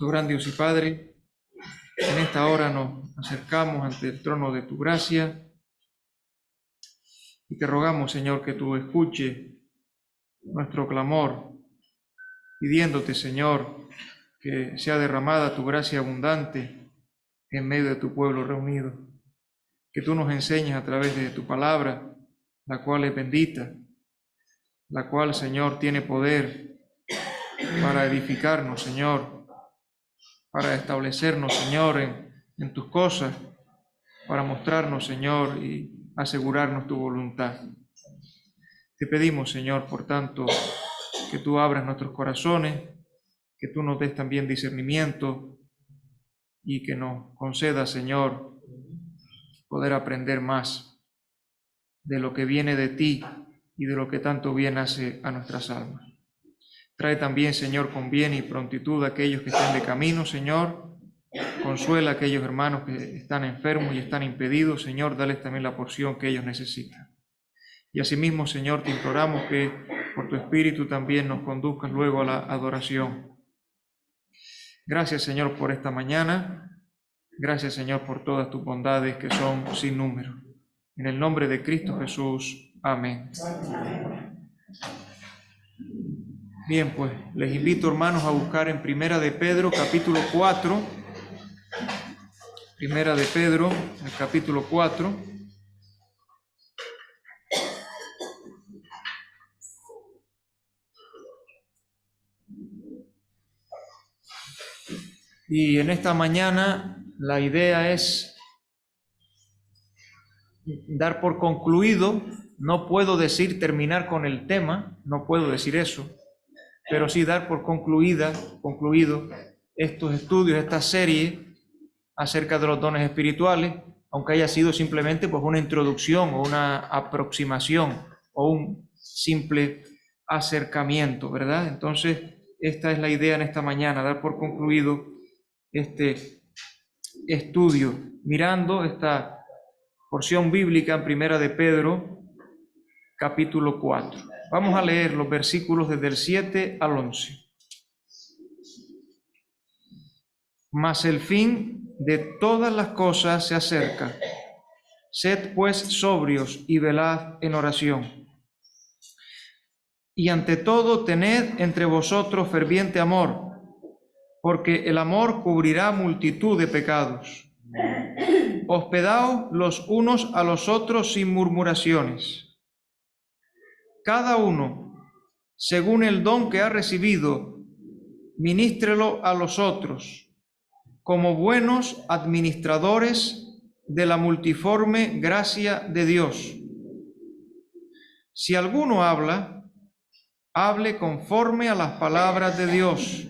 Nuestro gran Dios y Padre, en esta hora nos acercamos ante el trono de tu gracia y te rogamos, Señor, que tú escuches nuestro clamor, pidiéndote, Señor, que sea derramada tu gracia abundante en medio de tu pueblo reunido, que tú nos enseñes a través de tu palabra, la cual es bendita, la cual, Señor, tiene poder para edificarnos, Señor, para establecernos, Señor, en tus cosas, para mostrarnos, Señor, y asegurarnos tu voluntad. Te pedimos, Señor, por tanto, que tú abras nuestros corazones, que tú nos des también discernimiento y que nos conceda, Señor, poder aprender más de lo que viene de ti y de lo que tanto bien hace a nuestras almas. Trae también, Señor, con bien y prontitud a aquellos que estén de camino, Señor. Consuela a aquellos hermanos que están enfermos y están impedidos, Señor, dales también la porción que ellos necesitan. Y asimismo, Señor, te imploramos que por tu Espíritu también nos conduzcas luego a la adoración. Gracias, Señor, por esta mañana. Gracias, Señor, por todas tus bondades que son sin número. En el nombre de Cristo Jesús. Amén. Bien, pues les invito, hermanos, a buscar en Primera de Pedro, capítulo 4. Primera de Pedro, el capítulo 4. Y en esta mañana la idea es dar por concluido, no puedo decir terminar con el tema, no puedo decir eso, pero sí dar por concluido estos estudios, esta serie acerca de los dones espirituales, aunque haya sido simplemente pues una introducción o una aproximación o un simple acercamiento, ¿verdad? Entonces, esta es la idea en esta mañana, dar por concluido este estudio, mirando esta porción bíblica en Primera de Pedro, capítulo 4. Vamos a leer los versículos desde el 7 al 11. Mas el fin de todas las cosas se acerca. Sed pues sobrios y velad en oración. Y ante todo tened entre vosotros ferviente amor, porque el amor cubrirá multitud de pecados. Hospedaos los unos a los otros sin murmuraciones. Cada uno, según el don que ha recibido, ministrelo a los otros, como buenos administradores de la multiforme gracia de Dios. Si alguno habla, hable conforme a las palabras de Dios.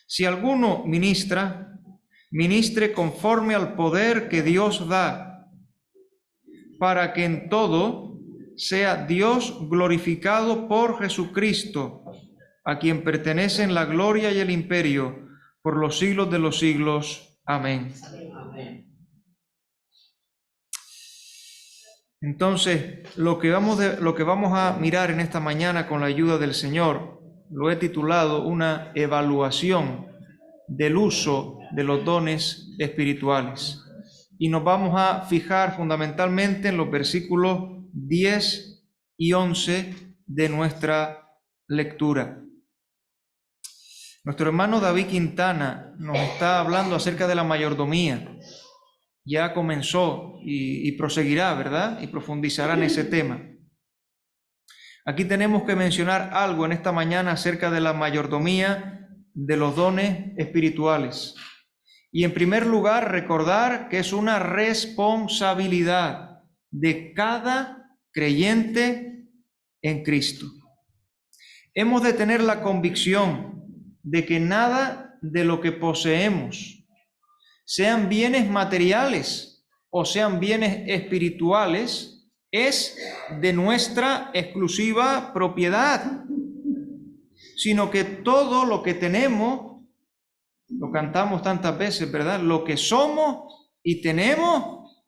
Si alguno ministra, ministre conforme al poder que Dios da, para que en todo sea Dios glorificado por Jesucristo, a quien pertenecen la gloria y el imperio por los siglos de los siglos. Amén. Entonces, lo que vamos a mirar en esta mañana con la ayuda del Señor, lo he titulado una evaluación del uso de los dones espirituales. Y nos vamos a fijar fundamentalmente en los versículos 10 y 11 de nuestra lectura. Nuestro hermano David Quintana nos está hablando acerca de la mayordomía. Ya comenzó y proseguirá, ¿verdad? Y profundizará en ese tema. Aquí tenemos que mencionar algo en esta mañana acerca de la mayordomía de los dones espirituales. Y en primer lugar, recordar que es una responsabilidad de cada creyente en Cristo. Hemos de tener la convicción de que nada de lo que poseemos, sean bienes materiales o sean bienes espirituales, es de nuestra exclusiva propiedad, sino que todo lo que tenemos, lo cantamos tantas veces, ¿verdad? Lo que somos y tenemos,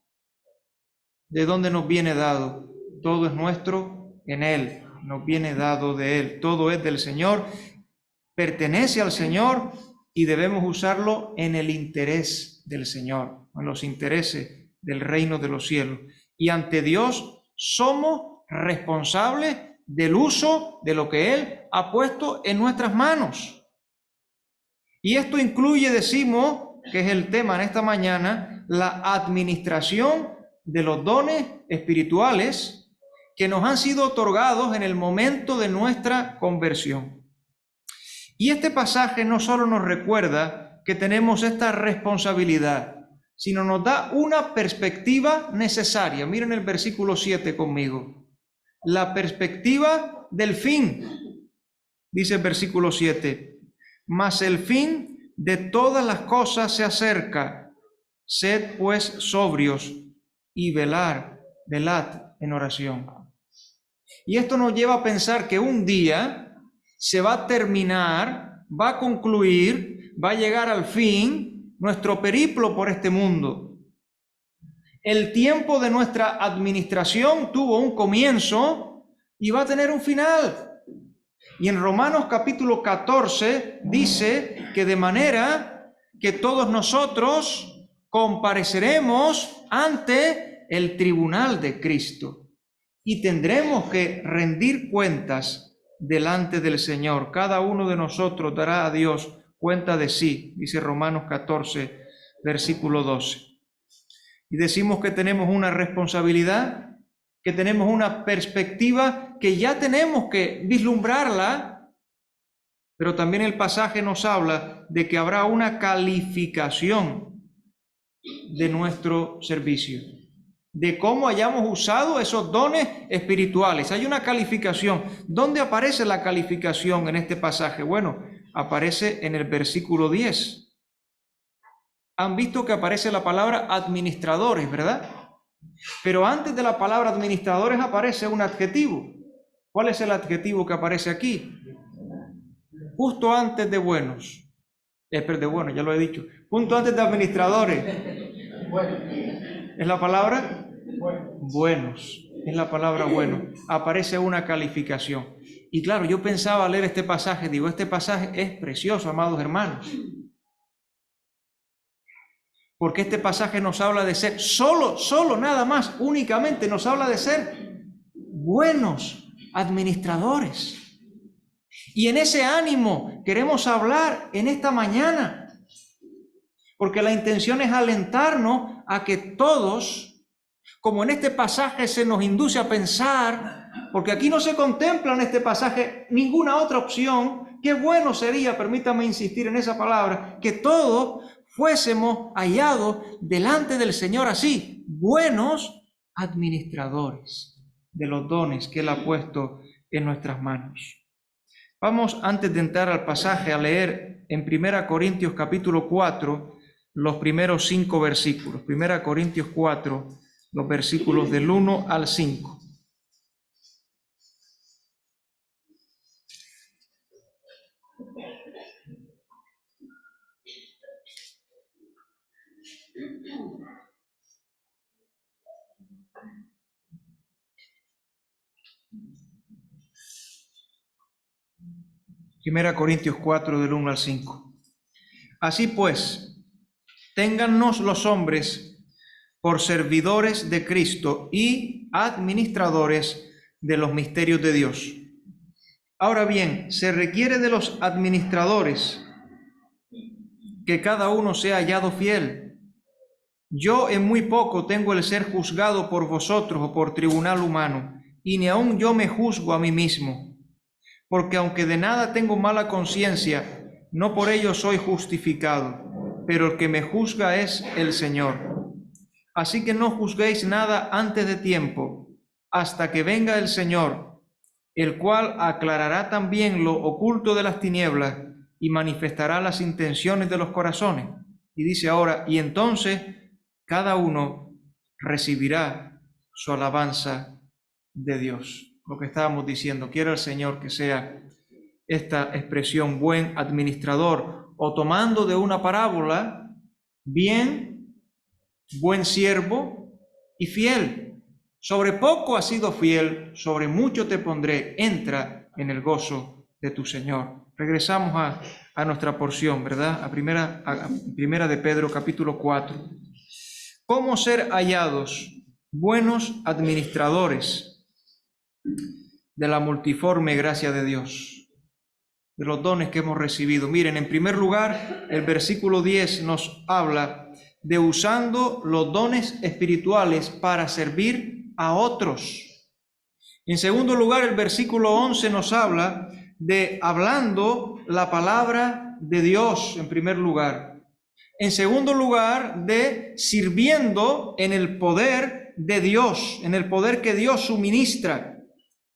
¿de dónde nos viene dado? Todo es nuestro en Él, nos viene dado de Él. Todo es del Señor, pertenece al Señor y debemos usarlo en el interés del Señor, en los intereses del reino de los cielos. Y ante Dios somos responsables del uso de lo que Él ha puesto en nuestras manos. Y esto incluye, decimos, que es el tema en esta mañana, la administración de los dones espirituales que nos han sido otorgados en el momento de nuestra conversión. Y este pasaje no solo nos recuerda que tenemos esta responsabilidad, sino nos da una perspectiva necesaria. Miren el versículo 7 conmigo. La perspectiva del fin, dice el versículo 7. Mas el fin de todas las cosas se acerca. Sed pues sobrios y velad en oración. Y esto nos lleva a pensar que un día se va a terminar, va a concluir, va a llegar al fin nuestro periplo por este mundo. El tiempo de nuestra administración tuvo un comienzo y va a tener un final. Y en Romanos capítulo 14 dice que de manera que todos nosotros compareceremos ante el tribunal de Cristo y tendremos que rendir cuentas delante del Señor. Cada uno de nosotros dará a Dios cuenta de sí, dice Romanos 14, versículo 12. Y decimos que tenemos una responsabilidad, que tenemos una perspectiva, que ya tenemos que vislumbrarla, pero también el pasaje nos habla de que habrá una calificación de nuestro servicio, de cómo hayamos usado esos dones espirituales. Hay una calificación. ¿Dónde aparece la calificación en este pasaje? Bueno, aparece en el versículo 10. Han visto que aparece la palabra administradores, ¿verdad? Pero antes de la palabra administradores aparece un adjetivo. ¿Cuál es el adjetivo que aparece aquí? Justo antes de buenos. De buenos, ya lo he dicho. Justo antes de administradores. ¿Es la palabra? Buenos. Es la palabra bueno. Aparece una calificación. Y claro, yo pensaba leer este pasaje, digo, este pasaje es precioso, amados hermanos. Porque este pasaje nos habla de ser, solo nada más, únicamente nos habla de ser buenos administradores. Y en ese ánimo queremos hablar en esta mañana. Porque la intención es alentarnos a que todos, como en este pasaje se nos induce a pensar, porque aquí no se contempla en este pasaje ninguna otra opción, qué bueno sería, permítame insistir en esa palabra, que todos fuésemos hallados delante del Señor así, buenos administradores de los dones que Él ha puesto en nuestras manos. Vamos, antes de entrar al pasaje, a leer en 1 Corintios capítulo 4 los primeros 5 versículos. 1 Corintios 4, los versículos del 1 al 5. Primera Corintios 4, del 1 al 5. Así pues, téngannos los hombres por servidores de Cristo y administradores de los misterios de Dios. Ahora bien, se requiere de los administradores que cada uno sea hallado fiel. Yo en muy poco tengo el ser juzgado por vosotros o por tribunal humano, y ni aun yo me juzgo a mí mismo. Porque aunque de nada tengo mala conciencia, no por ello soy justificado, pero el que me juzga es el Señor. Así que no juzguéis nada antes de tiempo, hasta que venga el Señor, el cual aclarará también lo oculto de las tinieblas y manifestará las intenciones de los corazones. Y dice ahora, y entonces cada uno recibirá su alabanza de Dios. Lo que estábamos diciendo, quiera el Señor que sea esta expresión buen administrador, o tomando de una parábola, bien, buen siervo y fiel. Sobre poco has sido fiel, sobre mucho te pondré, entra en el gozo de tu Señor. Regresamos a nuestra porción, ¿verdad? A primera de Pedro, capítulo 4. ¿Cómo ser hallados buenos administradores de la multiforme gracia de Dios, de los dones que hemos recibido? Miren, en primer lugar, el versículo 10 nos habla de usando los dones espirituales para servir a otros. En segundo lugar, el versículo 11 nos habla de hablando la palabra de Dios, en primer lugar. En segundo lugar, de sirviendo en el poder de Dios, en el poder que Dios suministra.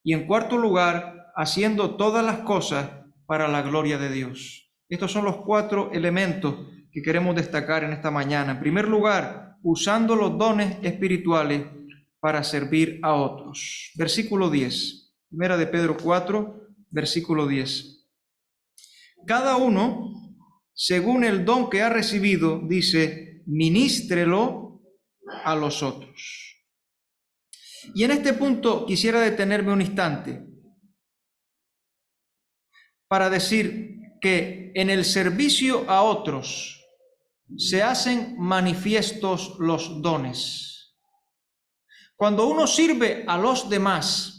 Y en cuarto lugar, haciendo todas las cosas para la gloria de Dios. Estos son los 4 elementos que queremos destacar en esta mañana. En primer lugar, usando los dones espirituales para servir a otros. Versículo 10, primera de Pedro 4, versículo 10. Cada uno, según el don que ha recibido, dice, ministrelo a los otros. Y en este punto quisiera detenerme un instante para decir que en el servicio a otros se hacen manifiestos los dones. Cuando uno sirve a los demás,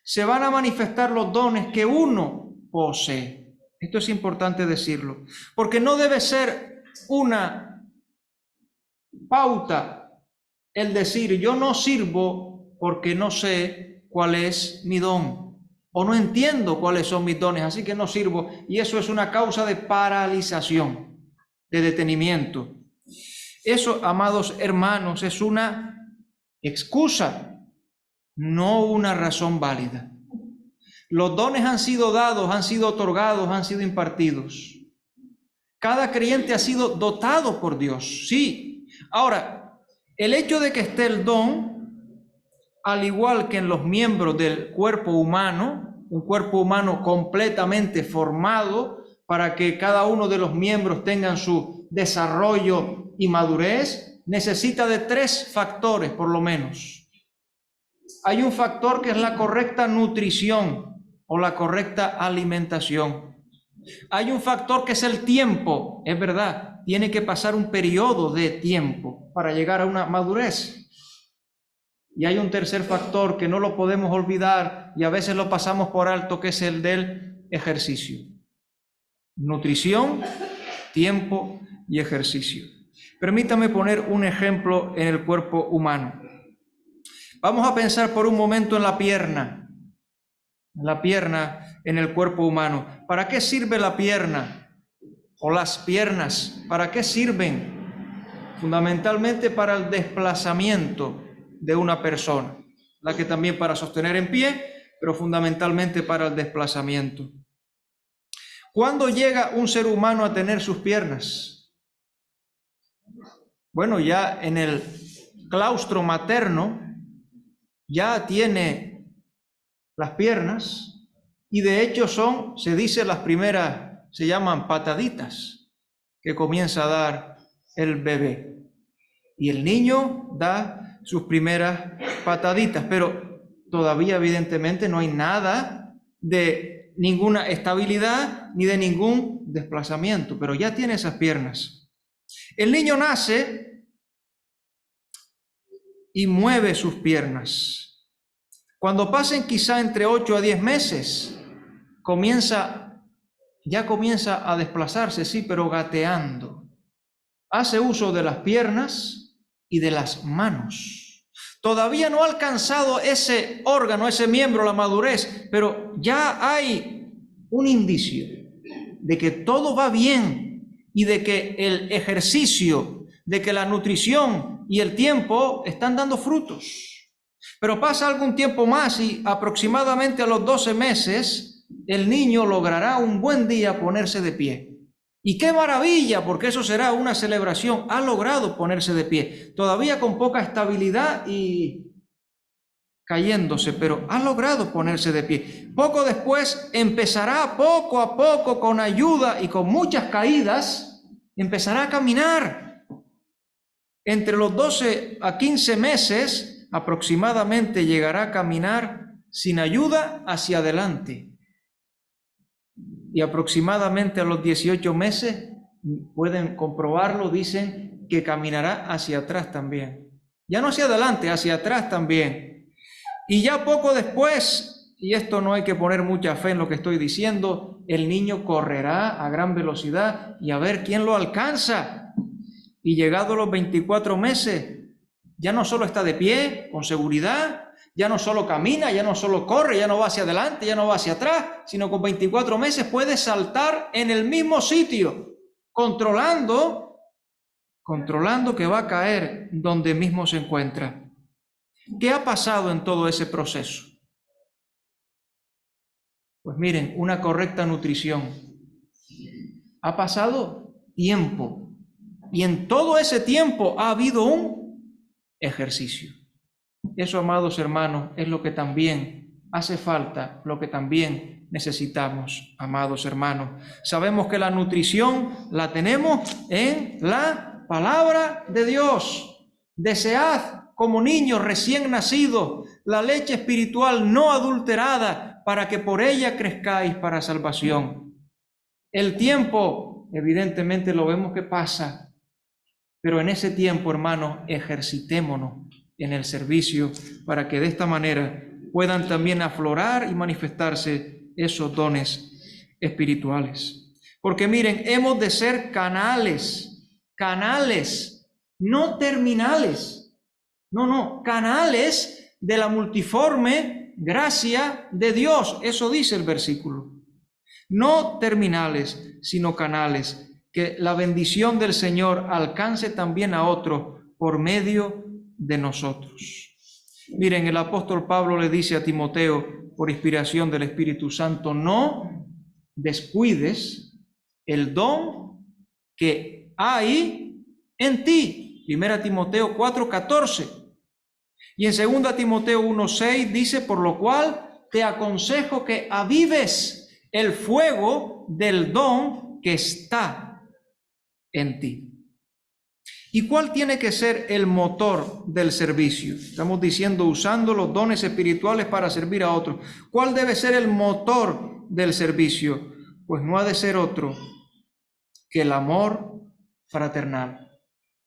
se van a manifestar los dones que uno posee. Esto es importante decirlo, porque no debe ser una pauta el decir, yo no sirvo porque no sé cuál es mi don, o no entiendo cuáles son mis dones, así que no sirvo, y eso es una causa de paralización, de detenimiento. Eso, amados hermanos, es una excusa, no una razón válida. Los dones han sido dados, han sido otorgados, han sido impartidos. Cada creyente ha sido dotado por Dios, sí. Ahora, el hecho de que esté el don, al igual que en los miembros del cuerpo humano, un cuerpo humano completamente formado para que cada uno de los miembros tengan su desarrollo y madurez, necesita de 3 factores por lo menos. Hay un factor que es la correcta nutrición o la correcta alimentación. Hay un factor que es el tiempo, es verdad, tiene que pasar un periodo de tiempo para llegar a una madurez. Y hay un tercer factor que no lo podemos olvidar y a veces lo pasamos por alto, que es el del ejercicio. Nutrición, tiempo y ejercicio. Permítame poner un ejemplo en el cuerpo humano. Vamos a pensar por un momento en la pierna en el cuerpo humano. ¿Para qué sirve la pierna o las piernas? ¿Para qué sirven? Fundamentalmente para el desplazamiento de una persona, la que también para sostener en pie, pero fundamentalmente para el desplazamiento. ¿Cuándo llega un ser humano a tener sus piernas? Bueno, ya en el claustro materno ya tiene las piernas y de hecho se dice las primeras, se llaman pataditas que comienza a dar el bebé. Y el niño da sus primeras pataditas, pero todavía evidentemente no hay nada de ninguna estabilidad ni de ningún desplazamiento, pero ya tiene esas piernas. El niño nace y mueve sus piernas. Cuando pasen quizá entre 8 a 10 meses, ya comienza a desplazarse, sí, pero gateando. Hace uso de las piernas y de las manos. Todavía no ha alcanzado ese órgano, ese miembro, la madurez, pero ya hay un indicio de que todo va bien y de que el ejercicio, de que la nutrición y el tiempo están dando frutos. Pero pasa algún tiempo más y aproximadamente a los 12 meses el niño logrará un buen día ponerse de pie. Y qué maravilla, porque eso será una celebración. Ha logrado ponerse de pie, todavía con poca estabilidad y cayéndose, pero ha logrado ponerse de pie. Poco después empezará poco a poco, con ayuda y con muchas caídas, empezará a caminar. Entre los 12 a 15 meses aproximadamente llegará a caminar sin ayuda hacia adelante. y aproximadamente a los 18 meses, pueden comprobarlo, dicen que caminará hacia atrás también. Ya no hacia adelante, hacia atrás también. Y ya poco después, y esto no hay que poner mucha fe en lo que estoy diciendo, el niño correrá a gran velocidad y a ver quién lo alcanza. Y llegado los 24 meses, ya no solo está de pie, con seguridad, ya no solo camina, ya no solo corre, ya no va hacia adelante, ya no va hacia atrás, sino con 24 meses puede saltar en el mismo sitio, controlando que va a caer donde mismo se encuentra. ¿Qué ha pasado en todo ese proceso? Pues miren, una correcta nutrición. Ha pasado tiempo, y en todo ese tiempo ha habido un ejercicio. Eso, amados hermanos, es lo que también hace falta, lo que también necesitamos, amados hermanos. Sabemos que la nutrición la tenemos en la palabra de Dios. Desead como niños recién nacidos la leche espiritual no adulterada, para que por ella crezcáis para salvación. El tiempo, evidentemente, lo vemos que pasa, pero en ese tiempo, hermanos, ejercitémonos en el servicio para que de esta manera puedan también aflorar y manifestarse esos dones espirituales. Porque miren, hemos de ser canales, no terminales, canales de la multiforme gracia de Dios. Eso dice el versículo. No terminales, sino canales, que la bendición del Señor alcance también a otros por medio de nosotros. Miren, el apóstol Pablo le dice a Timoteo, por inspiración del Espíritu Santo, no descuides el don que hay en ti. 1 Timoteo 4:14. Y en 2 Timoteo 1:6 dice, por lo cual te aconsejo que avives el fuego del don que está en ti. ¿Y cuál tiene que ser el motor del servicio? Estamos diciendo, usando los dones espirituales para servir a otros. ¿Cuál debe ser el motor del servicio? Pues no ha de ser otro que el amor fraternal.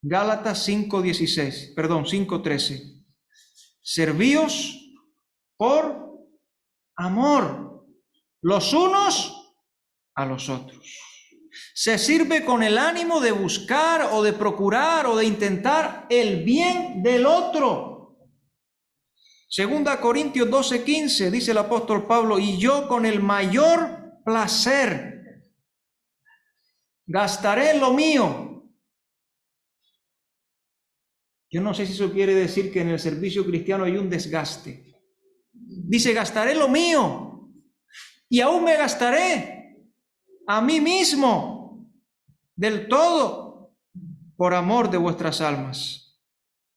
Gálatas 5:13. Servíos por amor, los unos a los otros. Se sirve con el ánimo de buscar o de procurar o de intentar el bien del otro. 2 Corintios 12:15 dice el apóstol Pablo, y yo con el mayor placer gastaré lo mío. Yo no sé si eso quiere decir que en el servicio cristiano hay un desgaste. Dice, gastaré lo mío y aún me gastaré a mí mismo del todo por amor de vuestras almas,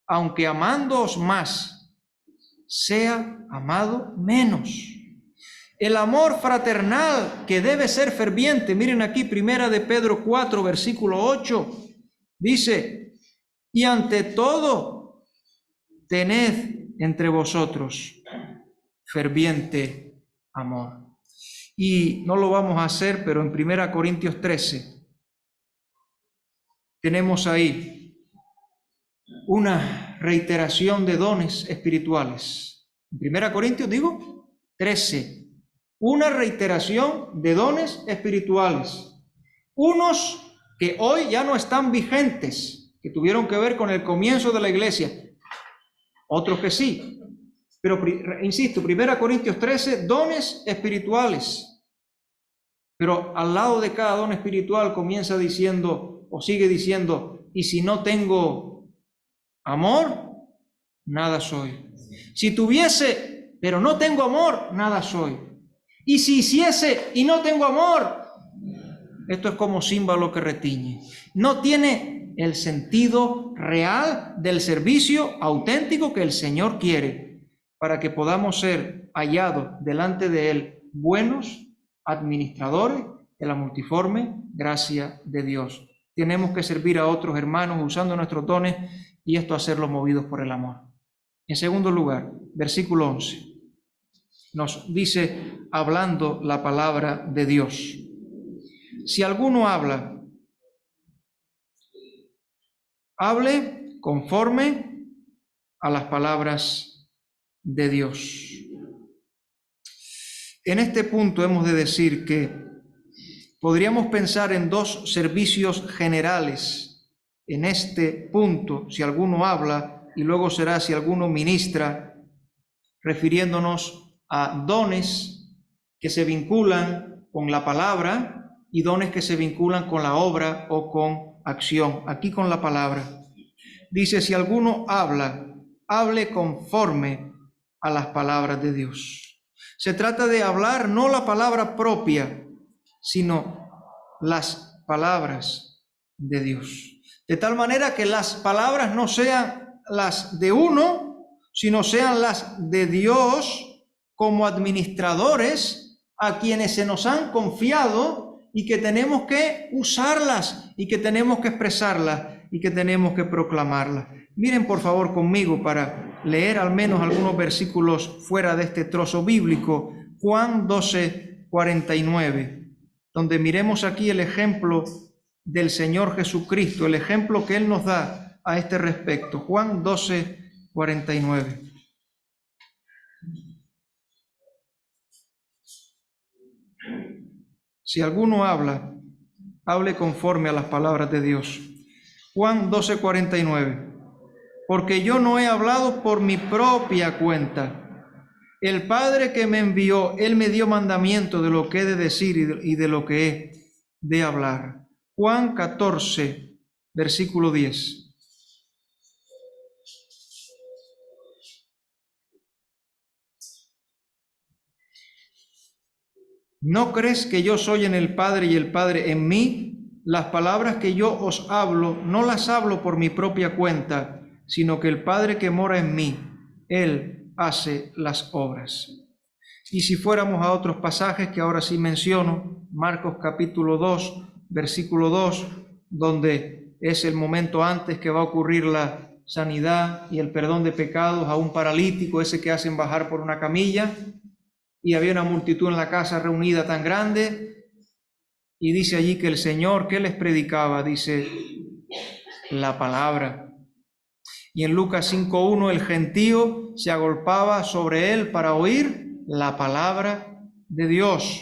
aunque amándoos más, sea amado menos. El amor fraternal que debe ser ferviente, miren aquí, 1 de Pedro 4, versículo 8, dice, y ante todo, tened entre vosotros ferviente amor. Y no lo vamos a hacer, pero en 1 Corintios 13 tenemos ahí una reiteración de dones espirituales. En 1 Corintios, 13, una reiteración de dones espirituales. Unos que hoy ya no están vigentes, que tuvieron que ver con el comienzo de la iglesia. Otros que sí. Pero, insisto, 1 Corintios 13, dones espirituales. Pero al lado de cada don espiritual comienza diciendo, o sigue diciendo, y si no tengo amor, nada soy. Si tuviese, pero no tengo amor, nada soy. Y si hiciese y no tengo amor, esto es como címbalo que retiñe. No tiene el sentido real del servicio auténtico que el Señor quiere, para que podamos ser hallados delante de Él buenos administradores de la multiforme gracia de Dios. Tenemos que servir a otros hermanos usando nuestros dones, y esto hacerlo movidos por el amor. En segundo lugar, versículo 11, nos dice, hablando la palabra de Dios, Si alguno habla, hable conforme a las palabras de Dios. En este punto hemos de decir que podríamos pensar en dos servicios generales. En este punto, si alguno habla, y luego será si alguno ministra, refiriéndonos a dones que se vinculan con la palabra y dones que se vinculan con la obra o con acción. Aquí con la palabra. Dice, si alguno habla, hable conforme a las palabras de Dios. Se trata de hablar no la palabra propia, sino las palabras de Dios. De tal manera que las palabras no sean las de uno, sino sean las de Dios como administradores a quienes se nos han confiado y que tenemos que usarlas y que tenemos que expresarlas y que tenemos que proclamarlas. Miren por favor conmigo para leer al menos algunos versículos fuera de este trozo bíblico, Juan 12:49, donde miremos aquí el ejemplo del Señor Jesucristo, el ejemplo que Él nos da a este respecto. Juan 12:49. Si alguno habla, hable conforme a las palabras de Dios. Juan 12:49. Porque yo no he hablado por mi propia cuenta. El Padre que me envió, Él me dio mandamiento de lo que he de decir y de lo que he de hablar. Juan 14, versículo 10. ¿No crees que yo soy en el Padre y el Padre en mí? Las palabras que yo os hablo, no las hablo por mi propia cuenta, sino que el Padre que mora en mí, Él hace las obras. Y si fuéramos a otros pasajes que ahora sí menciono, Marcos capítulo 2, versículo 2, donde es el momento antes que va a ocurrir la sanidad y el perdón de pecados a un paralítico, ese que hacen bajar por una camilla, y había una multitud en la casa reunida tan grande, y dice allí que el Señor, ¿qué les predicaba? Dice, la palabra. Y en Lucas 5:1 el gentío se agolpaba sobre él para oír la palabra de Dios.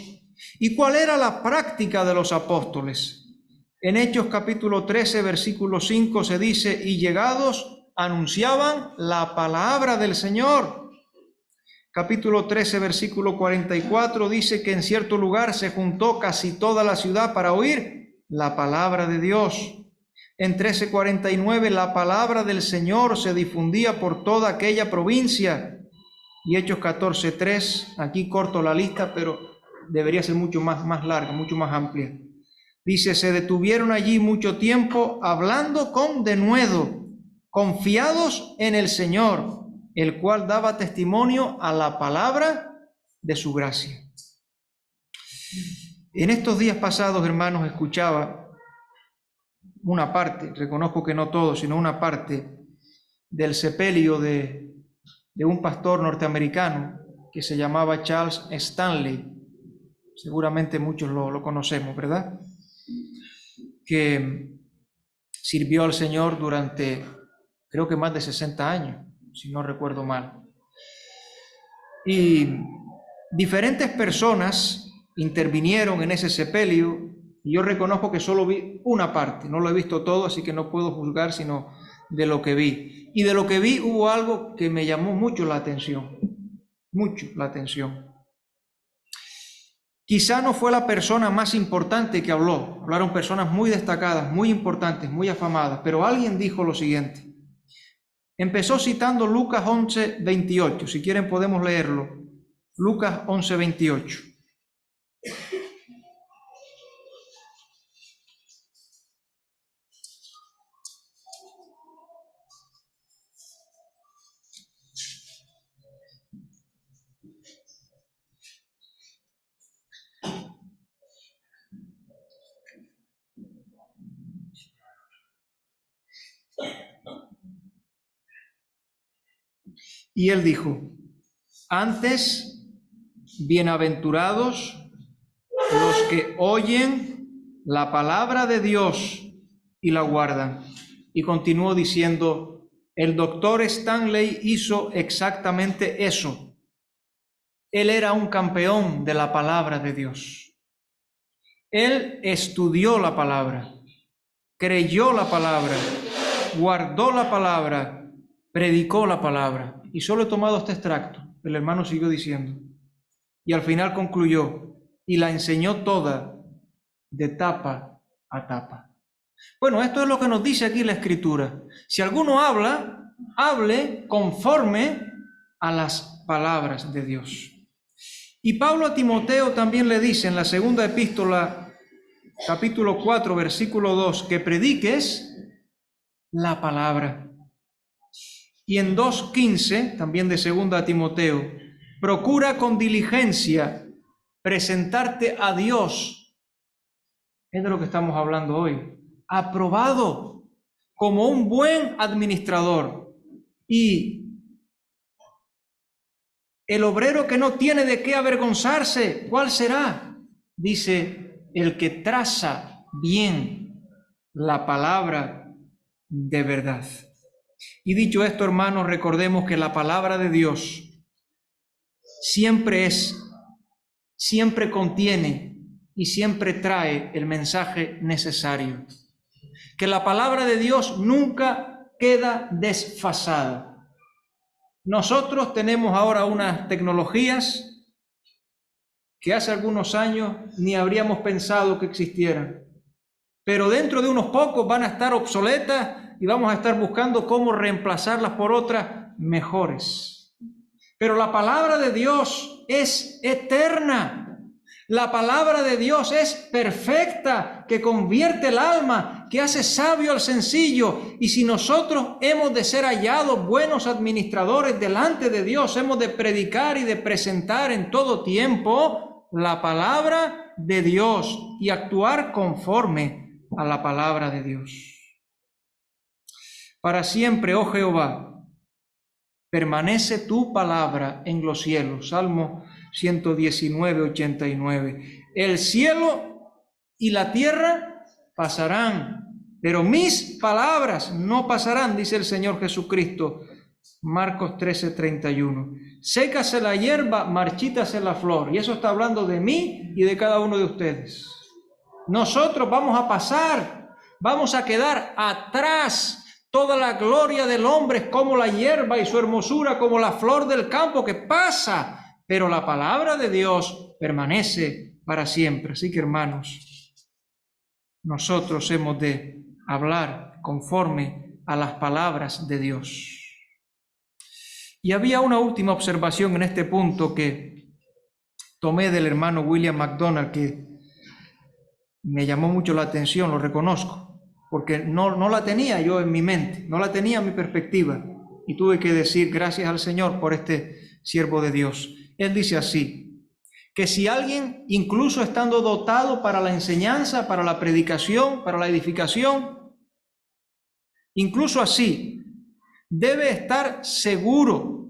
¿Y cuál era la práctica de los apóstoles? En Hechos capítulo 13, versículo 5 se dice, y llegados anunciaban la palabra del Señor. Capítulo 13, versículo 44 dice que en cierto lugar se juntó casi toda la ciudad para oír la palabra de Dios. En 13:49 la palabra del Señor se difundía por toda aquella provincia. Y Hechos 14:3, aquí corto la lista, pero debería ser mucho más larga, mucho más amplia. Dice, se detuvieron allí mucho tiempo hablando con denuedo, confiados en el Señor, el cual daba testimonio a la palabra de su gracia. En estos días pasados, hermanos, escuchaba una parte, reconozco que no todo, sino una parte del sepelio de un pastor norteamericano que se llamaba Charles Stanley. Seguramente muchos lo conocemos, ¿verdad? Que sirvió al Señor durante, creo que más de 60 años, si no recuerdo mal. Y diferentes personas intervinieron en ese sepelio, y yo reconozco que solo vi una parte, no lo he visto todo, así que no puedo juzgar sino de lo que vi. Y de lo que vi hubo algo que me llamó mucho la atención, Quizá no fue la persona más importante que habló, hablaron personas muy destacadas, muy importantes, muy afamadas, pero alguien dijo lo siguiente. Empezó citando Lucas 11:28, si quieren podemos leerlo. Lucas 11:28. Y él dijo, antes, bienaventurados los que oyen la palabra de Dios y la guardan. Y continuó diciendo, el doctor Stanley hizo exactamente eso. Él era un campeón de la palabra de Dios. Él estudió la palabra, creyó la palabra, guardó la palabra, predicó la palabra. Y solo he tomado este extracto. El hermano siguió diciendo. Y al final concluyó, y la enseñó toda de tapa a tapa. Bueno, esto es lo que nos dice aquí la Escritura. Si alguno habla, hable conforme a las palabras de Dios. Y Pablo a Timoteo también le dice en la segunda epístola, capítulo 4, versículo 2, que prediques la palabra. Y en 2:15, también de segunda a Timoteo, procura con diligencia presentarte a Dios. Es de lo que estamos hablando hoy. Aprobado como un buen administrador. Y el obrero que no tiene de qué avergonzarse, ¿cuál será? Dice, el que traza bien la palabra de verdad. Y dicho esto, hermanos, recordemos que la palabra de Dios siempre contiene y siempre trae el mensaje necesario. Que la palabra de Dios nunca queda desfasada. Nosotros tenemos ahora unas tecnologías que hace algunos años ni habríamos pensado que existieran. Pero dentro de unos pocos van a estar obsoletas y vamos a estar buscando cómo reemplazarlas por otras mejores. Pero la palabra de Dios es eterna. La palabra de Dios es perfecta, que convierte el alma, que hace sabio al sencillo. Y si nosotros hemos de ser hallados buenos administradores delante de Dios, hemos de predicar y de presentar en todo tiempo la palabra de Dios y actuar conforme a la palabra de Dios. Para siempre, oh Jehová, permanece tu palabra en los cielos. Salmo 119, 89. El cielo y la tierra pasarán, pero mis palabras no pasarán, dice el Señor Jesucristo. Marcos 13, 31. Sécase la hierba, marchítase la flor. Y eso está hablando de mí y de cada uno de ustedes. Nosotros vamos a pasar, vamos a quedar atrás. Toda la gloria del hombre es como la hierba y su hermosura como la flor del campo que pasa, pero la palabra de Dios permanece para siempre. Así que, hermanos, nosotros hemos de hablar conforme a las palabras de Dios. Y había una última observación en este punto que tomé del hermano William MacDonald que me llamó mucho la atención, lo reconozco. Porque no la tenía yo en mi mente, no la tenía en mi perspectiva. Y tuve que decir gracias al Señor por este siervo de Dios. Él dice así, que si alguien, incluso estando dotado para la enseñanza, para la predicación, para la edificación, incluso así, debe estar seguro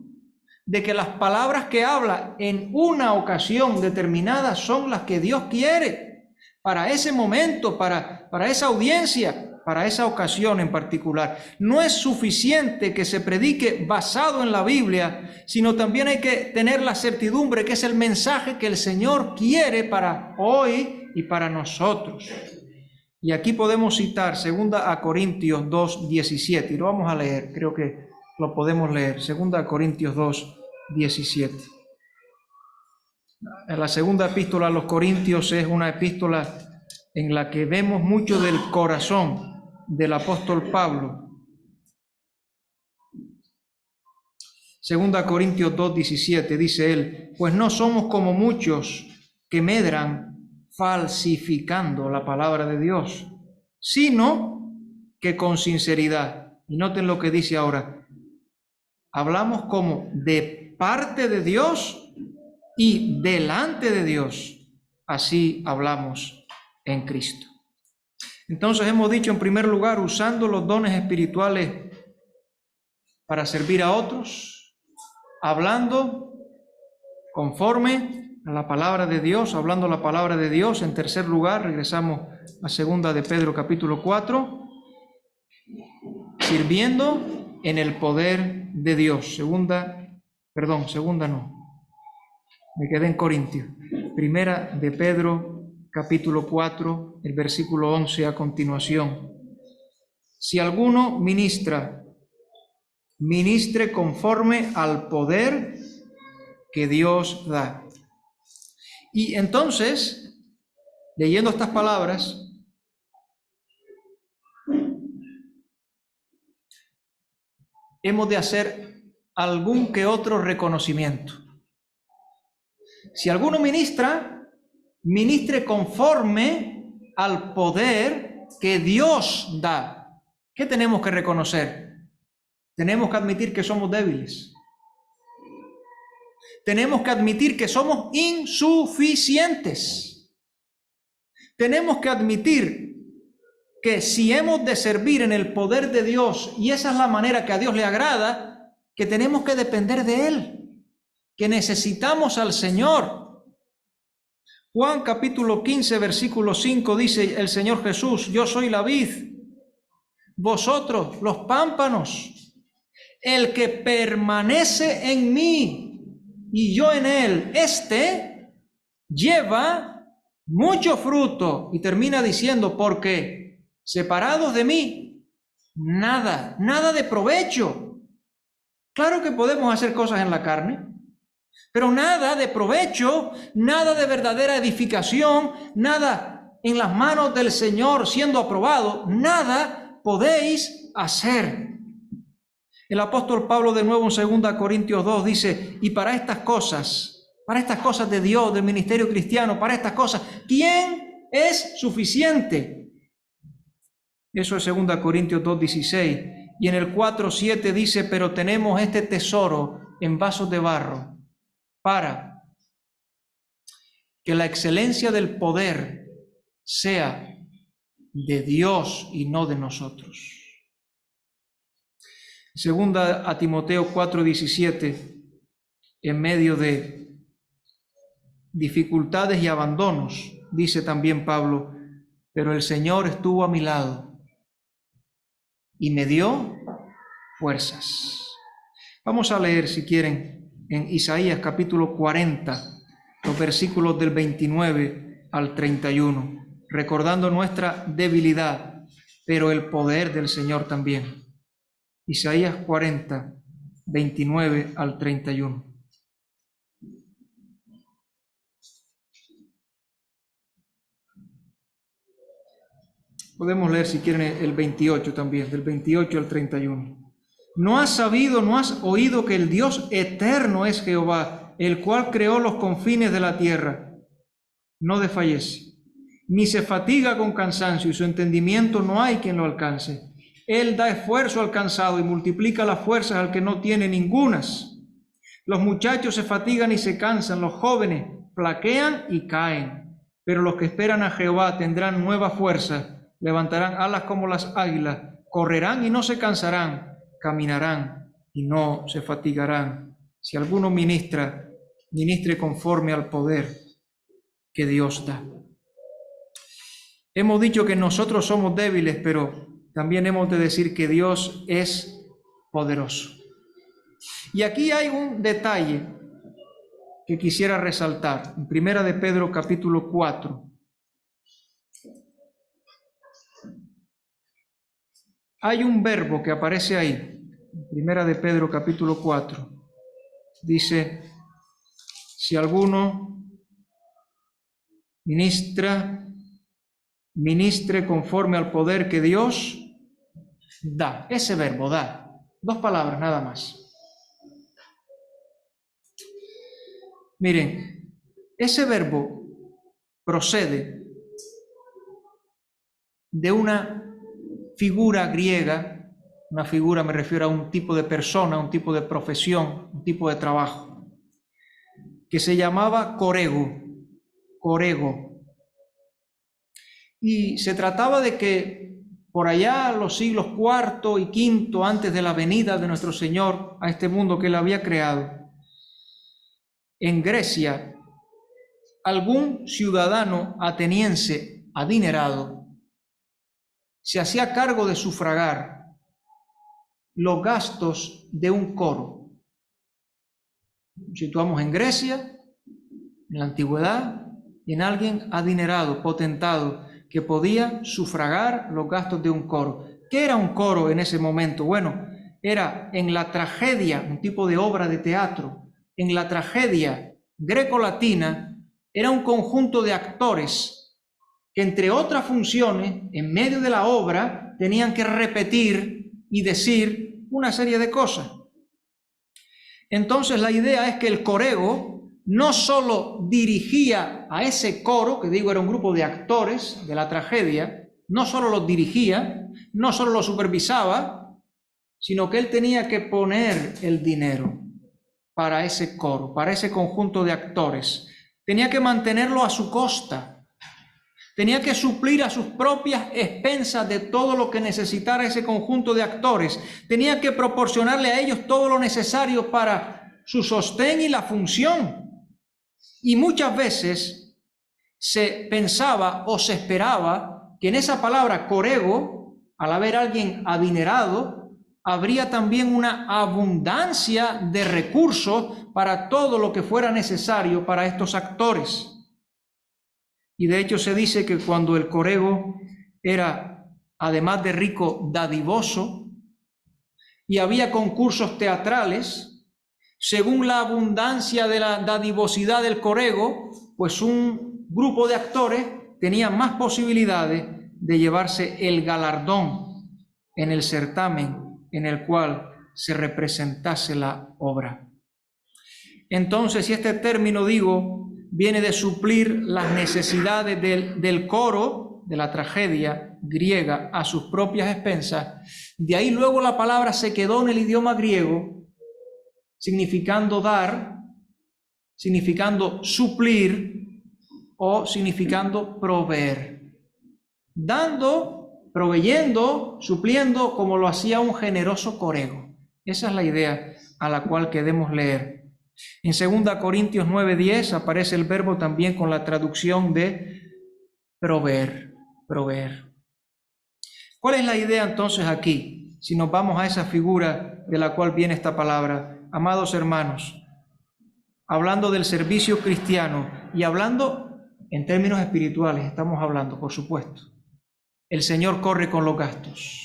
de que las palabras que habla en una ocasión determinada son las que Dios quiere para ese momento, para esa audiencia, para esa ocasión en particular. No es suficiente que se predique basado en la Biblia, sino también hay que tener la certidumbre que es el mensaje que el Señor quiere para hoy y para nosotros. Y aquí podemos citar 2 Corintios 2:17, y lo vamos a leer, creo que lo podemos leer, 2 Corintios 2:17. La segunda epístola a los Corintios es una epístola en la que vemos mucho del corazón del apóstol Pablo. 2 Corintios 2:17 dice él, pues no somos como muchos que medran falsificando la palabra de Dios, sino que con sinceridad. Y noten lo que dice ahora, hablamos como de parte de Dios y delante de Dios, así hablamos en Cristo. Entonces hemos dicho en primer lugar, usando los dones espirituales para servir a otros, hablando conforme a la palabra de Dios, hablando la palabra de Dios. En tercer lugar, regresamos a segunda de Pedro capítulo 4, sirviendo en el poder de Dios. Segunda no, me quedé en Corintios. Primera de Pedro capítulo 4, el versículo 11 a continuación. Si alguno ministra, ministre conforme al poder que Dios da. Y entonces, leyendo estas palabras, hemos de hacer algún que otro reconocimiento. Si alguno ministra, ministre conforme al poder que Dios da. ¿Qué tenemos que reconocer? Tenemos que admitir que somos débiles. Tenemos que admitir que somos insuficientes. Tenemos que admitir que si hemos de servir en el poder de Dios, y esa es la manera que a Dios le agrada, que tenemos que depender de Él, que necesitamos al Señor. Juan capítulo 15, versículo 5 dice el Señor Jesús: yo soy la vid, vosotros los pámpanos. El que permanece en mí y yo en él, este lleva mucho fruto. Y termina diciendo: porque separados de mí, nada de provecho. Claro que podemos hacer cosas en la carne, pero nada de provecho, nada de verdadera edificación, nada en las manos del Señor siendo aprobado, nada podéis hacer. El apóstol Pablo de nuevo en 2 Corintios 2 dice: y para estas cosas de Dios, del ministerio cristiano, para estas cosas, ¿quién es suficiente? Eso es 2 Corintios 2:16. Y en el 4:7 dice: pero tenemos este tesoro en vasos de barro, para que la excelencia del poder sea de Dios y no de nosotros. Segunda a Timoteo 4:17, en medio de dificultades y abandonos, dice también Pablo: pero el Señor estuvo a mi lado y me dio fuerzas. Vamos a leer, si quieren, en Isaías capítulo 40, los versículos del 29 al 31, recordando nuestra debilidad, pero el poder del Señor también. Isaías 40, 29 al 31. Podemos leer, si quieren, el 28 también, del 28 al 31. ¿No has sabido, no has oído que el Dios eterno es Jehová, el cual creó los confines de la tierra? No desfallece, ni se fatiga con cansancio, y su entendimiento no hay quien lo alcance. Él da esfuerzo al cansado y multiplica las fuerzas al que no tiene ningunas. Los muchachos se fatigan y se cansan, los jóvenes flaquean y caen. Pero los que esperan a Jehová tendrán nueva fuerza, levantarán alas como las águilas, correrán y no se cansarán, caminarán y no se fatigarán. Si alguno ministre conforme al poder que Dios da. Hemos dicho que nosotros somos débiles, pero también hemos de decir que Dios es poderoso. Y aquí hay un detalle que quisiera resaltar. En Primera de Pedro capítulo 4. Hay un verbo que aparece ahí. En Primera de Pedro capítulo 4. Dice: si alguno ministre conforme al poder que Dios da. Ese verbo, da. 2 palabras nada más. Miren, ese verbo procede de una figura griega. Una figura, me refiero a un tipo de persona, un tipo de profesión, un tipo de trabajo, que se llamaba corego. Y se trataba de que por allá los siglos IV y V antes de la venida de nuestro Señor a este mundo que Él había creado, en Grecia algún ciudadano ateniense adinerado se hacía cargo de sufragar los gastos de un coro. Nos situamos en Grecia, en la antigüedad, y en alguien adinerado, potentado, que podía sufragar los gastos de un coro. ¿Qué era un coro en ese momento? Bueno, era en la tragedia, un tipo de obra de teatro, en la tragedia greco-latina, era un conjunto de actores que, entre otras funciones, en medio de la obra, tenían que repetir y decir una serie de cosas. Entonces la idea es que el corego no solo dirigía a ese coro, que digo era un grupo de actores de la tragedia, no solo los dirigía, no solo los supervisaba, sino que él tenía que poner el dinero para ese coro, para ese conjunto de actores. Tenía que mantenerlo a su costa, tenía que suplir a sus propias expensas de todo lo que necesitara ese conjunto de actores, tenía que proporcionarle a ellos todo lo necesario para su sostén y la función. Y muchas veces se pensaba o se esperaba que en esa palabra corego, al haber alguien adinerado, habría también una abundancia de recursos para todo lo que fuera necesario para estos actores. Y de hecho se dice que cuando el corego era, además de rico, dadivoso, y había concursos teatrales, según la abundancia de la dadivosidad del corego, pues un grupo de actores tenía más posibilidades de llevarse el galardón en el certamen en el cual se representase la obra. Entonces, si este término, digo, viene de suplir las necesidades del coro, de la tragedia griega, a sus propias expensas, de ahí luego la palabra se quedó en el idioma griego, significando dar, significando suplir o significando proveer. Dando, proveyendo, supliendo, como lo hacía un generoso corego. Esa es la idea a la cual queremos leer. En 2 Corintios 9:10 aparece el verbo también con la traducción de proveer, proveer. ¿Cuál es la idea entonces aquí? Si nos vamos a esa figura de la cual viene esta palabra, amados hermanos, hablando del servicio cristiano y hablando en términos espirituales, estamos hablando, por supuesto. El Señor corre con los gastos.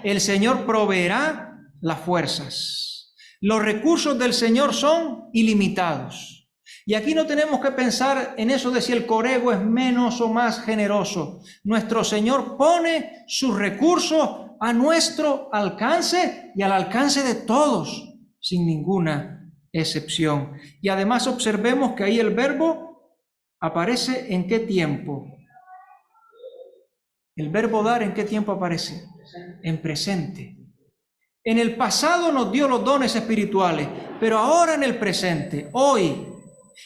El Señor proveerá las fuerzas. Los recursos del Señor son ilimitados. Y aquí no tenemos que pensar en eso de si el corego es menos o más generoso. Nuestro Señor pone sus recursos a nuestro alcance y al alcance de todos, sin ninguna excepción. Y además observemos que ahí el verbo aparece ¿en qué tiempo? El verbo dar, ¿en qué tiempo aparece? En presente. En el pasado nos dio los dones espirituales, pero ahora en el presente, hoy.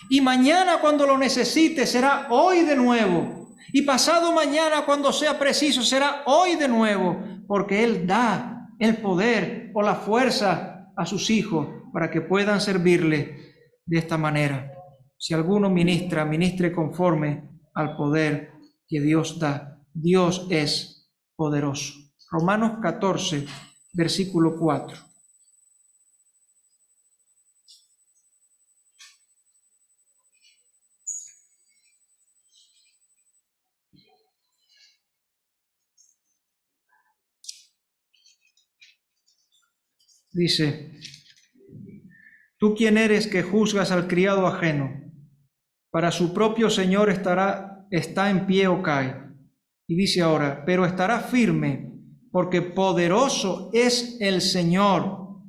Y mañana cuando lo necesite será hoy de nuevo. Y pasado mañana cuando sea preciso será hoy de nuevo, porque Él da el poder o la fuerza a sus hijos para que puedan servirle de esta manera. Si alguno ministra, ministre conforme al poder que Dios da. Dios es poderoso. Romanos 14, versículo 4. Dice: ¿tú quién eres que juzgas al criado ajeno? Para su propio Señor está en pie o cae. Y dice ahora: pero estará firme, porque poderoso es el Señor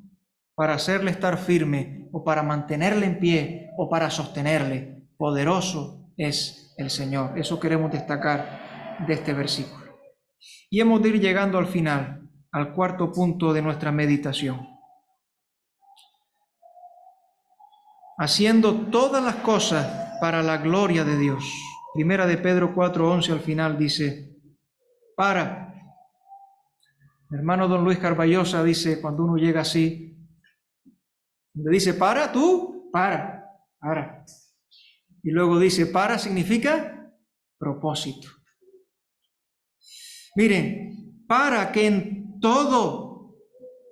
para hacerle estar firme, o para mantenerle en pie, o para sostenerle. Poderoso es el Señor. Eso queremos destacar de este versículo. Y hemos de ir llegando al final, al cuarto punto de nuestra meditación. Haciendo todas las cosas para la gloria de Dios. Primera de Pedro 4:11 al final dice: para. Mi hermano don Luis Carballosa dice, cuando uno llega así, le dice: para, tú, para. Y luego dice, para significa propósito. Miren, para que en todo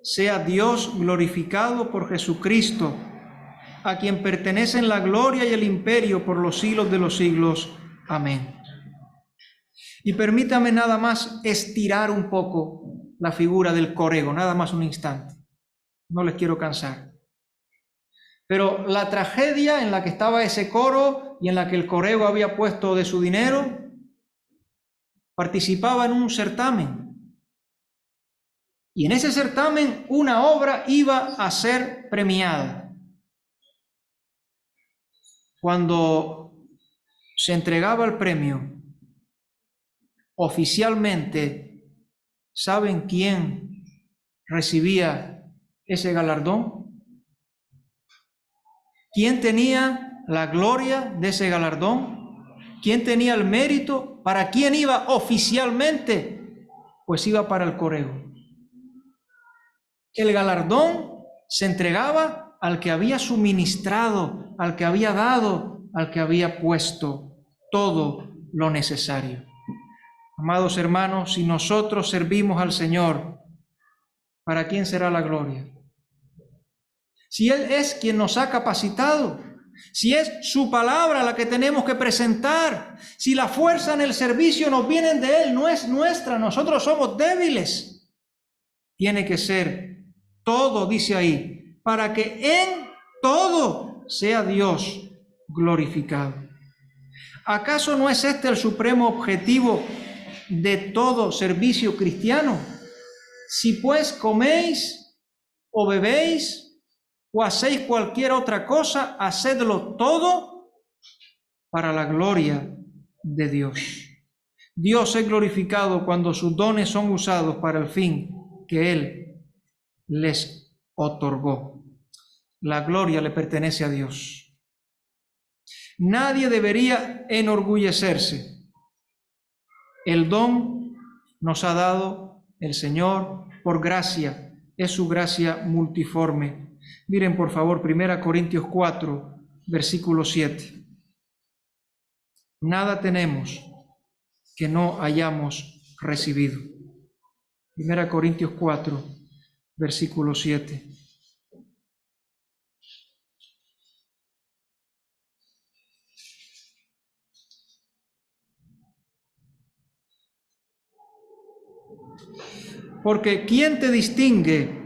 sea Dios glorificado por Jesucristo, a quien pertenecen la gloria y el imperio por los siglos de los siglos. Amén. Y permítame nada más estirar un poco la figura del corego, nada más un instante. No les quiero cansar. Pero la tragedia en la que estaba ese coro y en la que el corego había puesto de su dinero, participaba en un certamen. Y en ese certamen una obra iba a ser premiada. Cuando se entregaba el premio, oficialmente, ¿saben quién recibía ese galardón? ¿Quién tenía la gloria de ese galardón? ¿Quién tenía el mérito? ¿Para quién iba oficialmente? Pues iba para el corego. El galardón se entregaba al que había suministrado, al que había dado, al que había puesto todo lo necesario. Amados hermanos, si nosotros servimos al Señor, ¿para quién será la gloria? Si Él es quien nos ha capacitado, si es su palabra la que tenemos que presentar, si la fuerza en el servicio nos viene de Él, no es nuestra, nosotros somos débiles. Tiene que ser todo, dice ahí, para que en todo sea Dios glorificado. ¿Acaso no es este el supremo objetivo de todo servicio cristiano? Si pues coméis o bebéis o hacéis cualquier otra cosa, hacedlo todo para la gloria de Dios. Dios es glorificado cuando sus dones son usados para el fin que Él les otorgó. La gloria le pertenece a Dios. Nadie debería enorgullecerse. El don nos ha dado el Señor por gracia, es su gracia multiforme. Miren por favor 1 Corintios 4, versículo 7. Nada tenemos que no hayamos recibido. 1 Corintios 4, versículo 7. Porque ¿quién te distingue?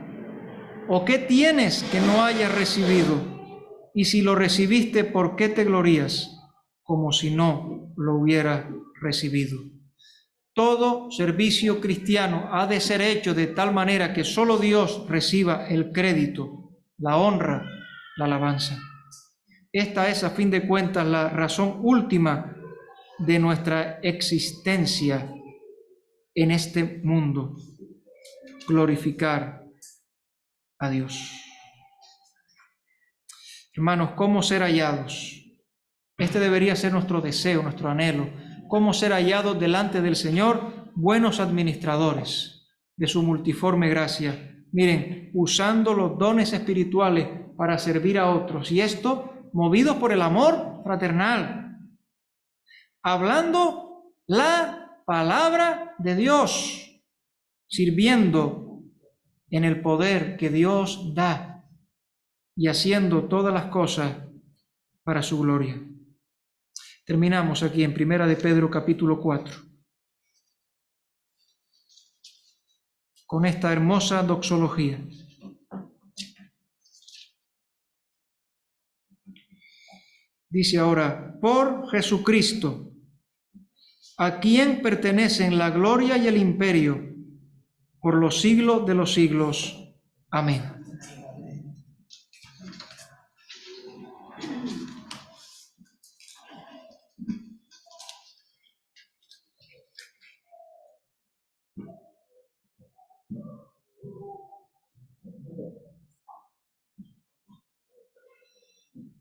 ¿O qué tienes que no hayas recibido? Y si lo recibiste, ¿por qué te glorías? Como si no lo hubiera recibido. Todo servicio cristiano ha de ser hecho de tal manera que solo Dios reciba el crédito, la honra, la alabanza. Esta es, a fin de cuentas, la razón última de nuestra existencia en este mundo: glorificar a Dios. Hermanos, ¿cómo ser hallados? Este debería ser nuestro deseo, nuestro anhelo. ¿Cómo ser hallados delante del Señor? Buenos administradores de su multiforme gracia. Miren, usando los dones espirituales para servir a otros. Y esto, movidos por el amor fraternal. Hablando la palabra de Dios. Sirviendo en el poder que Dios da. Y haciendo todas las cosas para su gloria. Terminamos aquí en 1 de Pedro capítulo 4 con esta hermosa doxología. Dice ahora, por Jesucristo, a quien pertenecen la gloria y el imperio por los siglos de los siglos. Amén.